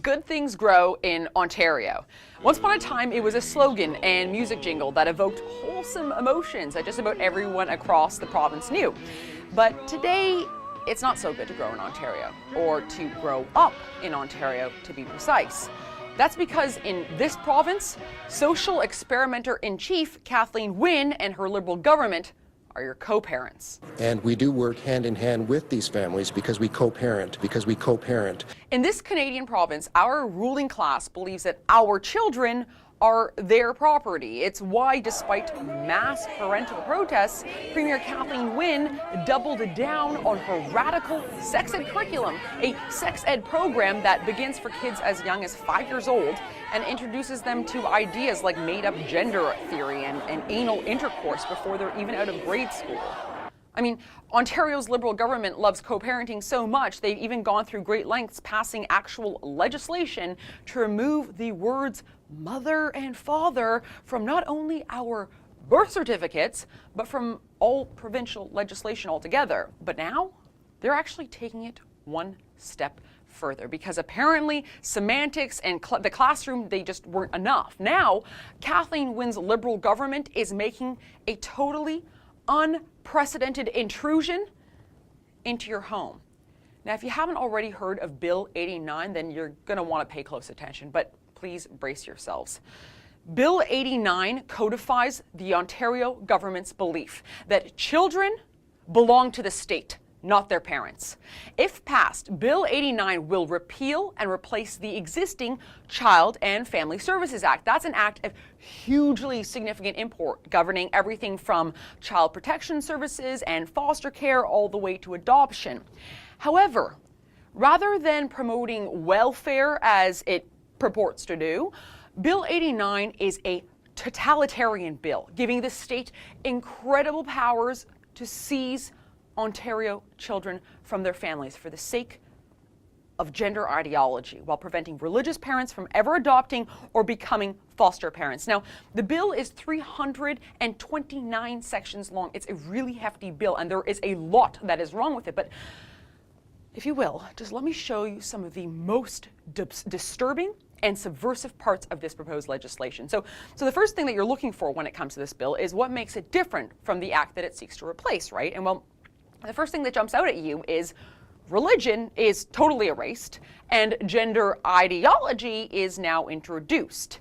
Good things grow in Ontario. Once upon a time, it was a slogan and music jingle that evoked wholesome emotions that just about everyone across the province knew. But today, it's not so good to grow in Ontario, or to grow up in Ontario, to be precise. That's because in this province, social experimenter-in-chief Kathleen Wynne and her Liberal government are your co-parents. And we do work hand in hand with these families because we co-parent. In this Canadian province, our ruling class believes that our children are their property. It's why, despite mass parental protests, Premier Kathleen Wynne doubled down on her radical sex ed curriculum, a sex ed program that begins for kids as young as 5 years old and introduces them to ideas like made-up gender theory and anal intercourse before they're even out of grade school. I mean, Ontario's Liberal government loves co-parenting so much, they've even gone through great lengths passing actual legislation to remove the words mother and father from not only our birth certificates, but from all provincial legislation altogether. But now, they're actually taking it one step further because apparently semantics and the classroom, they just weren't enough. Now, Kathleen Wynne's Liberal government is making a totally unprecedented intrusion into your home. Now, if you haven't already heard of Bill 89, then you're going to want to pay close attention, but please brace yourselves. Bill 89 codifies the Ontario government's belief that children belong to the state, not their parents. If passed, Bill 89 will repeal and replace the existing Child and Family Services Act. That's an act of hugely significant import, governing everything from child protection services and foster care all the way to adoption. However, rather than promoting welfare as it purports to do, Bill 89 is a totalitarian bill, giving the state incredible powers to seize Ontario children from their families for the sake of gender ideology, while preventing religious parents from ever adopting or becoming foster parents. Now, the bill is 329 sections long. It's a really hefty bill, and there is a lot that is wrong with it. But if you will, just let me show you some of the most disturbing and subversive parts of this proposed legislation. So the first thing that you're looking for when it comes to this bill is what makes it different from the act that it seeks to replace, right? And well, the first thing that jumps out at you is religion is totally erased and gender ideology is now introduced.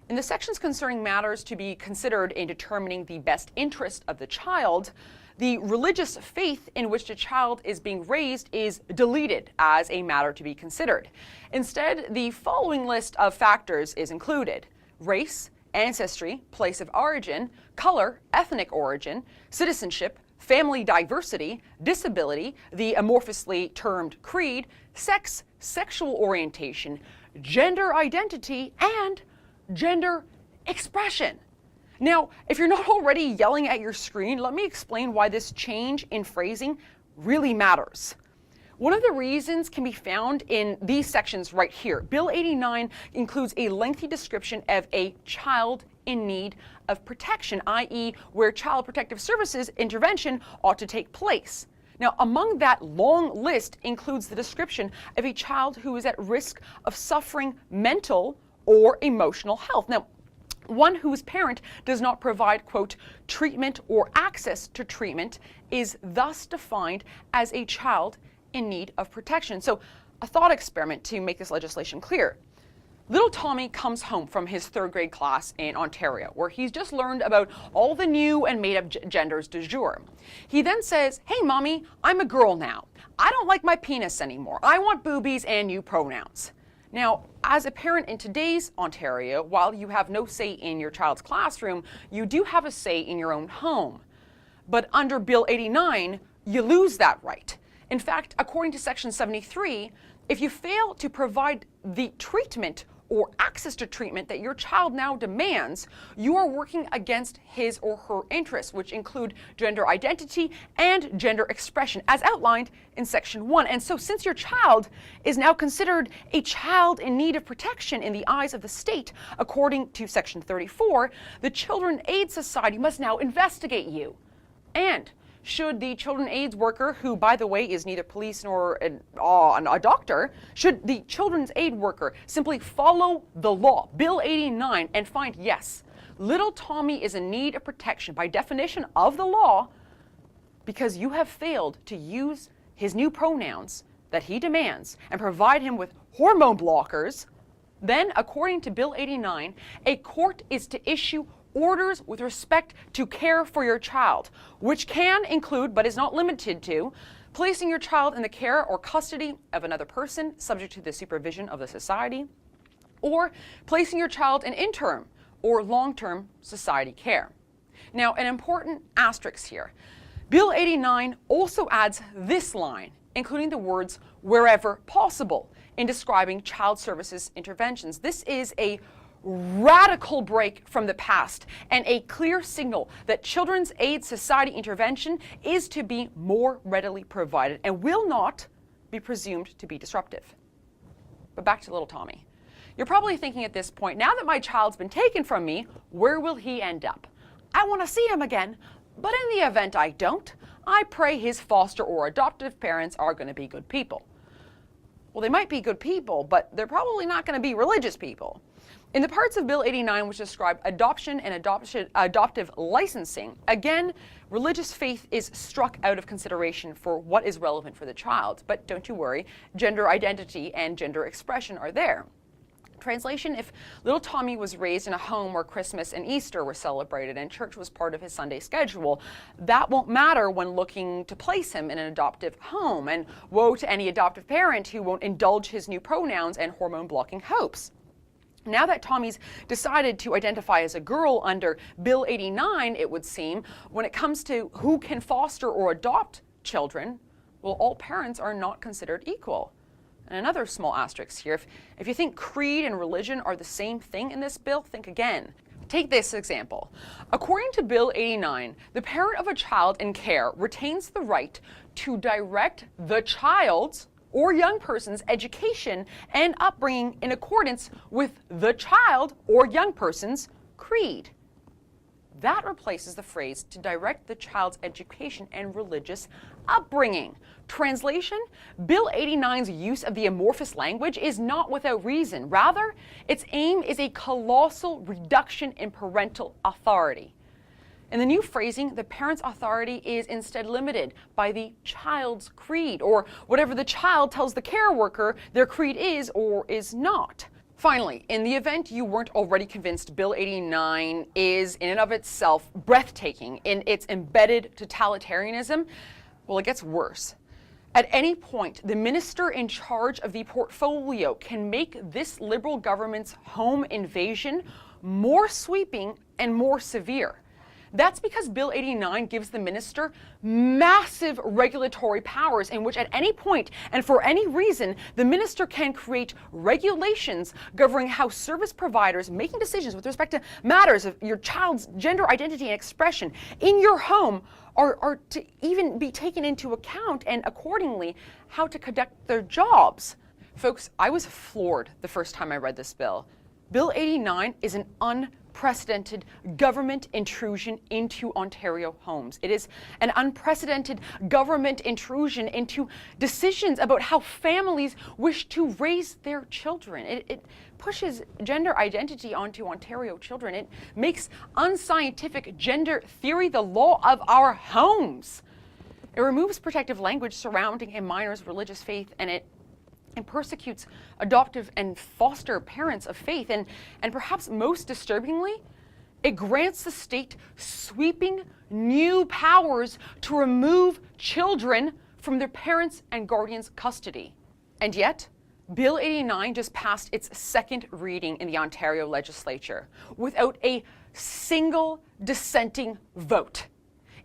In the sections concerning matters to be considered in determining the best interest of the child, the religious faith in which the child is being raised is deleted as a matter to be considered. Instead, the following list of factors is included: race, ancestry, place of origin, color, ethnic origin, citizenship, family diversity, disability, the amorphously termed creed, sex, sexual orientation, gender identity, and gender expression. Now, if you're not already yelling at your screen, let me explain why this change in phrasing really matters. One of the reasons can be found in these sections right here. Bill 89 includes a lengthy description of a child in need of protection, i.e. where Child Protective Services intervention ought to take place. Now, among that long list includes the description of a child who is at risk of suffering mental or emotional health. Now, one whose parent does not provide, quote, treatment or access to treatment is thus defined as a child in need of protection. So, a thought experiment to make this legislation clear. Little Tommy comes home from his third grade class in Ontario, where he's just learned about all the new and made-up genders du jour. He then says, "Hey, Mommy, I'm a girl now. I don't like my penis anymore. I want boobies and new pronouns." Now, as a parent in today's Ontario, while you have no say in your child's classroom, you do have a say in your own home. But under Bill 89, you lose that right. In fact, according to Section 73, if you fail to provide the treatment or access to treatment that your child now demands, you are working against his or her interests, which include gender identity and gender expression, as outlined in Section 1. And so since your child is now considered a child in need of protection in the eyes of the state, according to Section 34, the Children Aid Society must now investigate you and should the children aids worker, who, by the way, is neither police nor a doctor, should the children's aid worker simply follow the law, Bill 89, and find, yes, little Tommy is in need of protection by definition of the law because you have failed to use his new pronouns that he demands and provide him with hormone blockers, then, according to Bill 89, a court is to issue orders with respect to care for your child, which can include, but is not limited to, placing your child in the care or custody of another person subject to the supervision of the society, or placing your child in interim or long-term society care. Now, an important asterisk here. Bill 89 also adds this line, including the words wherever possible, in describing child services interventions. This is a radical break from the past and a clear signal that Children's Aid Society intervention is to be more readily provided and will not be presumed to be disruptive. But back to little Tommy. You're probably thinking at this point, now that my child's been taken from me, where will he end up? I want to see him again, but in the event I don't, I pray his foster or adoptive parents are going to be good people. Well, they might be good people, but they're probably not going to be religious people. In the parts of Bill 89 which describe adoption and adoptive licensing, again, religious faith is struck out of consideration for what is relevant for the child. But don't you worry, gender identity and gender expression are there. Translation, if little Tommy was raised in a home where Christmas and Easter were celebrated and church was part of his Sunday schedule, that won't matter when looking to place him in an adoptive home. And woe to any adoptive parent who won't indulge his new pronouns and hormone-blocking hopes. Now that Tommy's decided to identify as a girl under Bill 89, it would seem, when it comes to who can foster or adopt children, well, all parents are not considered equal. And another small asterisk here, if you think creed and religion are the same thing in this bill, think again. Take this example. According to Bill 89, the parent of a child in care retains the right to direct the child's or young person's education and upbringing in accordance with the child or young person's creed. That replaces the phrase to direct the child's education and religious upbringing. Translation, Bill 89's use of the amorphous language is not without reason. Rather, its aim is a colossal reduction in parental authority. In the new phrasing, the parent's authority is instead limited by the child's creed, or whatever the child tells the care worker their creed is or is not. Finally, in the event you weren't already convinced Bill 89 is in and of itself breathtaking in its embedded totalitarianism, well, it gets worse. At any point, the minister in charge of the portfolio can make this Liberal government's home invasion more sweeping and more severe. That's because Bill 89 gives the minister massive regulatory powers in which at any point and for any reason, the minister can create regulations governing how service providers making decisions with respect to matters of your child's gender identity and expression in your home are to even be taken into account and accordingly how to conduct their jobs. Folks, I was floored the first time I read this bill. Bill 89 is an unprecedented government intrusion into Ontario homes. It is an unprecedented government intrusion into decisions about how families wish to raise their children. It pushes gender identity onto Ontario children. It makes unscientific gender theory the law of our homes. It removes protective language surrounding a minor's religious faith, and it persecutes adoptive and foster parents of faith. And perhaps most disturbingly, it grants the state sweeping new powers to remove children from their parents' and guardians' custody. And yet, Bill 89 just passed its second reading in the Ontario legislature without a single dissenting vote.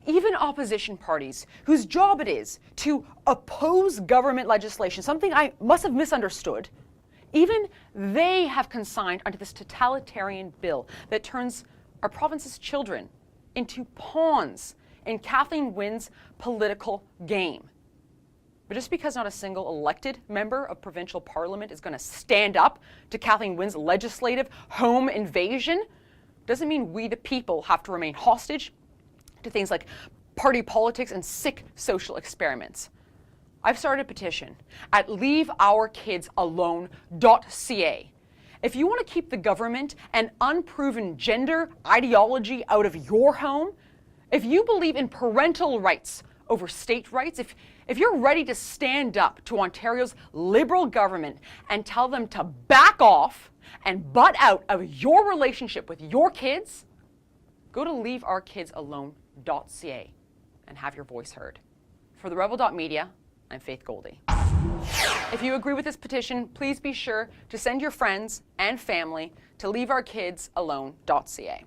Even opposition parties, whose job it is to oppose government legislation, something I must have misunderstood, even they have consigned under this totalitarian bill that turns our province's children into pawns in Kathleen Wynne's political game. But just because not a single elected member of provincial parliament is going to stand up to Kathleen Wynne's legislative home invasion doesn't mean we the people have to remain hostage to things like party politics, and sick social experiments. I've started a petition at leaveourkidsalone.ca. If you want to keep the government and unproven gender ideology out of your home, if you believe in parental rights over state rights, if you're ready to stand up to Ontario's Liberal government and tell them to back off and butt out of your relationship with your kids, go to leaveourkidsalone.ca and have your voice heard. For the Rebel.media, I'm Faith Goldie. If you agree with this petition, please be sure to send your friends and family to leaveourkidsalone.ca.